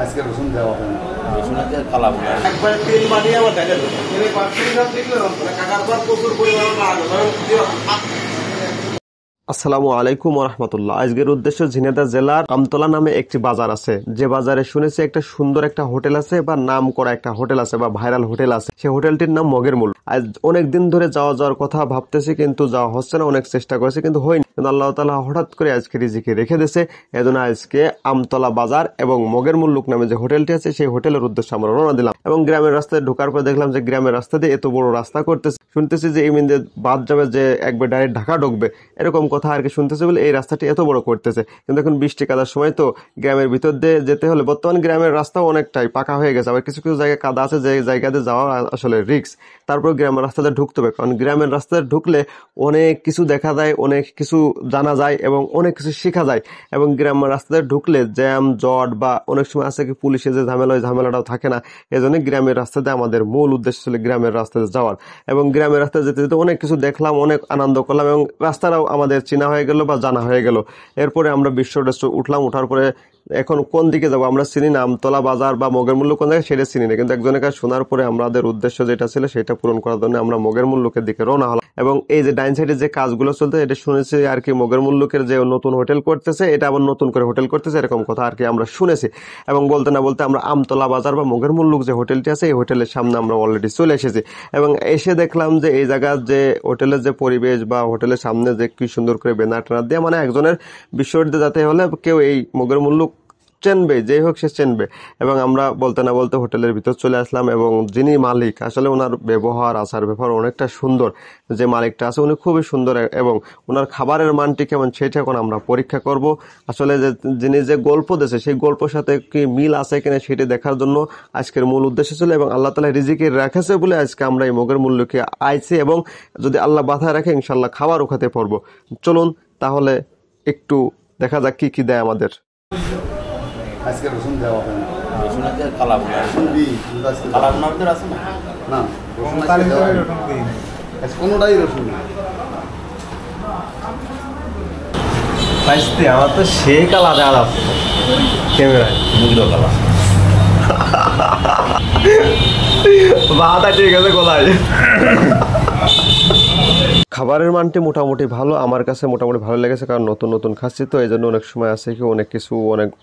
আজকে রসুন দেওয়া হবে না, রসুনের কালাম একবারে তেল বানিয়ে আবার দেখা যাবে কাকার পর প্রচুর পরিমাণে আসসালামু আলাইকুম রহমতুল্লাহ। আজকের উদ্দেশ্য ঝিনাইদহ জেলার আমতলা নামে একটি বাজার আছে, যে বাজারে শুনেছি একটা সুন্দর একটা হোটেল আছে বা নাম করা একটা হোটেল আছে বা ভাইরাল হোটেল আছে। সেই হোটেলটির নাম মগের মূল। আজ অনেক দিন ধরে যাওয়ার কথা ভাবতেছি, কিন্তু যাওয়া হচ্ছে না। অনেক চেষ্টা করেছি কিন্তু হয়নি, কিন্তু আল্লাহ তাআলা হঠাৎ করে আজকে রিজিকে রেখে দিয়েছে। এজন্য আজকে আমতলা বাজার এবং মগের মুল্লুক নামে যে হোটেলটি আছে সেই হোটেলের উদ্দেশ্যে আমরা রওনা দিলাম। এবং গ্রামের রাস্তায় ঢোকার পর দেখলাম যে গ্রামের রাস্তা দিয়ে এত বড় রাস্তা করতেছে। শুনতেছি যে এই মিন্দে বাদ যাবে, যে একবার ডাইরেক্ট ঢাকা ঢুকবে, এরকম কথা আর কি শুনতেছে বলে এই রাস্তাটি এত বড় করতেছে। কিন্তু এখন বৃষ্টি কাদার সময় তো গ্রামের ভিতর দিয়ে যেতে হলে, বর্তমান গ্রামের রাস্তাও অনেকটাই পাকা হয়ে গেছে, আবার কিছু কিছু জায়গায় কাদা আছে, যে জায়গাতে যাওয়া আসলে রিস্ক। তারপর গ্রামের রাস্তাতে ঢুকতে হবে, কারণ গ্রামের রাস্তায় ঢুকলে অনেক কিছু দেখা যায়, অনেক কিছু জানা যায় এবং অনেক কিছু শেখা যায়। এবং গ্রামের রাস্তাতে ঢুকলে জ্যাম জট বা অনেক সময় আছে কি পুলিশের যে ঝামেলা, ওই ঝামেলাটাও থাকে না। এই জন্য গ্রামের রাস্তাতে আমাদের মূল উদ্দেশ্য ছিল গ্রামের রাস্তাতে যাওয়ার। এবং গ্রামের রাস্তায় যেতে যেতে অনেক কিছু দেখলাম, অনেক আনন্দ করলাম এবং রাস্তাটাও আমাদের চেনা হয়ে গেল বা জানা হয়ে গেল। এরপরে আমরা বিশ্ব রেস্টুরেন্ট উঠলাম। উঠার পরে এখন কোন দিকে যাবো আমরা চিনি না, আমতলা বাজার বা মগের মূল্য কোন জায়গায় সেটা চিনি না, কিন্তু একজনের কাছে শোনার পরে আমাদের উদ্দেশ্য যেটা ছিল সেটা পূরণ করার জন্য আমরা মগের মূল্যকের দিকে রওনা হলাম। এবং এই যে ডাইন সাইডে যে কাজগুলো চলতে, এটা শুনেছি আর কি মগের মূল্যকের যে নতুন হোটেল করতেছে, এটা আবার নতুন করে হোটেল করতেছে, এরকম কথা আর কি আমরা শুনেছি। এবং বলতে না বলতে আমরা আমতলা বাজার বা মগের মূল্যক যে হোটেলটি আছে এই হোটেলের সামনে আমরা অলরেডি চলে এসেছি। এবং এসে দেখলাম যে এই জায়গার যে হোটেলের যে পরিবেশ বা হোটেলের সামনে যে কি সুন্দর করে ব্যানার টানার দিয়ে, মানে একজনের বিশ্ববিদ্যালয়ে যেতে হলে কেউ এই মগের মূল্যক চেনবে, যেই হোক সে চেনবে। এবং আমরা বলতে না বলতে হোটেলের ভিতর চলে আসলাম। এবং যিনি মালিক, আসলে ওনার ব্যবহার আচার ব্যবহার অনেকটা সুন্দর। যে মালিকটা আছে উনি খুবই সুন্দর এবং ওনার খাবারের মানটি কেমন সেটা এখন আমরা পরীক্ষা করব। আসলে যে যিনি যে গল্প দিয়েছে সেই গল্পের সাথে কি মিল আছে কিনা সেটি দেখার জন্য আজকের মূল উদ্দেশ্য ছিল। এবং আল্লাহ তাআলা রিজিকে রেখেছে বলে আজকে আমরা এই মগের মূল্যকে আইছি, এবং যদি আল্লাহ বাধায় রাখে ইনশাল্লাহ খাবারও খেতে পারবো। চলুন তাহলে একটু দেখা যাক কি কি দেয় আমাদের। আজকে রসুন দেওয়া হবে না, রসুনের কালাম রসুন দিই কিন্তু আজকে কালাম নামদের আছে না না, রসুন আজকে দেওয়া হবে না। আজকে কোনোটাই রসুন না। আমার তো সেই কালা দেওয়া আছে ক্যামেরায়, মুগির কালাম বাতা ঠিক আছে গলায়। খাবারের মানটি মোটামুটি ভালো, আমার কাছে মোটামুটি ভালো লেগেছে, কারণ নতুন নতুন খাচ্ছি তো এই জন্য অনেক সময় আছে কি অনেক কিছু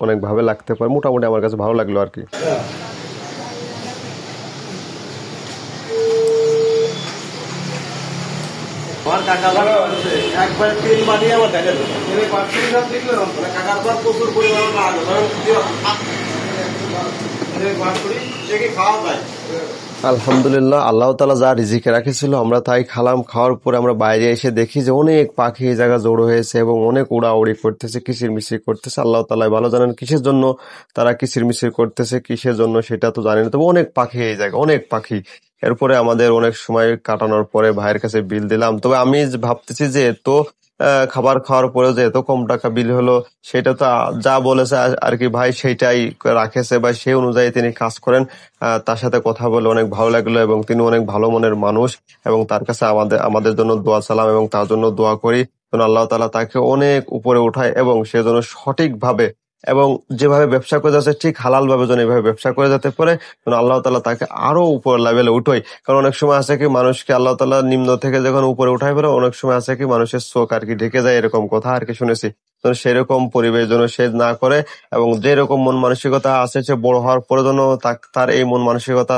অনেক ভাবে লাগতে পারে। মোটামুটি আমার কাছে ভালো লাগলো আর কি। আমার কাকার একবারে তেল বানিয়ে আবার দেখা যাবে কাকার পর প্রচুর পরিমাণে খাওয়া যায়। আলহামদুলিল্লাহ, আল্লাহ তাআলা যা রিজিকে রাখেছিল আমরা তাই খালাম। খাওয়ার পরে আমরা বাইরে এসে দেখি যে অনেক পাখি এই জায়গা জড়ো হয়েছে এবং অনেক উড়াউড়ি করতেছে, কিচিরমিচির করতেছে। আল্লাহ তাআলা ভালো জানেন কিসের জন্য তারা কিচিরমিচির করতেছে, কিসের জন্য সেটা তো জানি না, তবে অনেক পাখি এই জায়গায়, অনেক পাখি। এরপরে আমাদের অনেক সময় কাটানোর পরে ভাইয়ের কাছে বিল দিলাম। তবে আমি ভাবতেছি যে তো খাবার খাওয়ার পরে যে এত কম টাকা বিল হলো, সেটা তো যা বলেছে আর কি ভাই সেইটাই রাখেছে বা সেই অনুযায়ী তিনি কাজ করেন। তার সাথে কথা বলে অনেক ভালো লাগলো এবং তিনি অনেক ভালো মনের মানুষ। এবং তার কাছে আমাদের জন্য দোয়া চালাম এবং তার জন্য দোয়া করি যেন আল্লাহ তাআলা তাকে অনেক উপরে উঠায় এবং সে যেন সঠিকভাবে এবং যেভাবে ব্যবসা করে যাচ্ছে ঠিক হালাল ভাবে যেন এইভাবে ব্যবসা করে যেতে পারে, যেন আল্লাহ তাআলা তাকে আরো উপর লেভেলে উঠোয়। কারণ অনেক সময় আছে কি মানুষকে আল্লাহ তাআলা নিম্ন থেকে যখন উপরে উঠায় ফেলে, অনেক সময় আছে কি মানুষের চোখ আর কি ঢেকে যায়, এরকম কথা আর কি শুনেছি। সেরকম পরিবেশ যেন সে না করে এবং যেরকম মন মানসিকতা আছে সে বড় হওয়ার পরে যেন তার এই মন মানসিকতা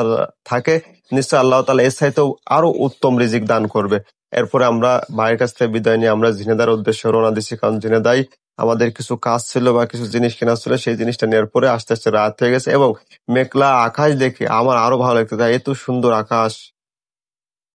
থাকে, নিশ্চয় আল্লাহ তাআলা এর চাইতেও আরো উত্তম রিজিক দান করবে। এরপরে আমরা ভাইয়ের কাছ থেকে বিদায় নিয়ে আমরা ঝিনাইদহের উদ্দেশ্যে রওনা দিচ্ছি, কারণ ঝিনাইদহে আমাদের কিছু কাজ ছিল বা কিছু জিনিস কেনা ছিল। সেই জিনিসটা নেওয়ার পরে আস্তে আস্তে রাত হয়ে গেছে এবং মেঘলা আকাশ দেখে আমার আরো ভালো লাগতো, এত সুন্দর আকাশ।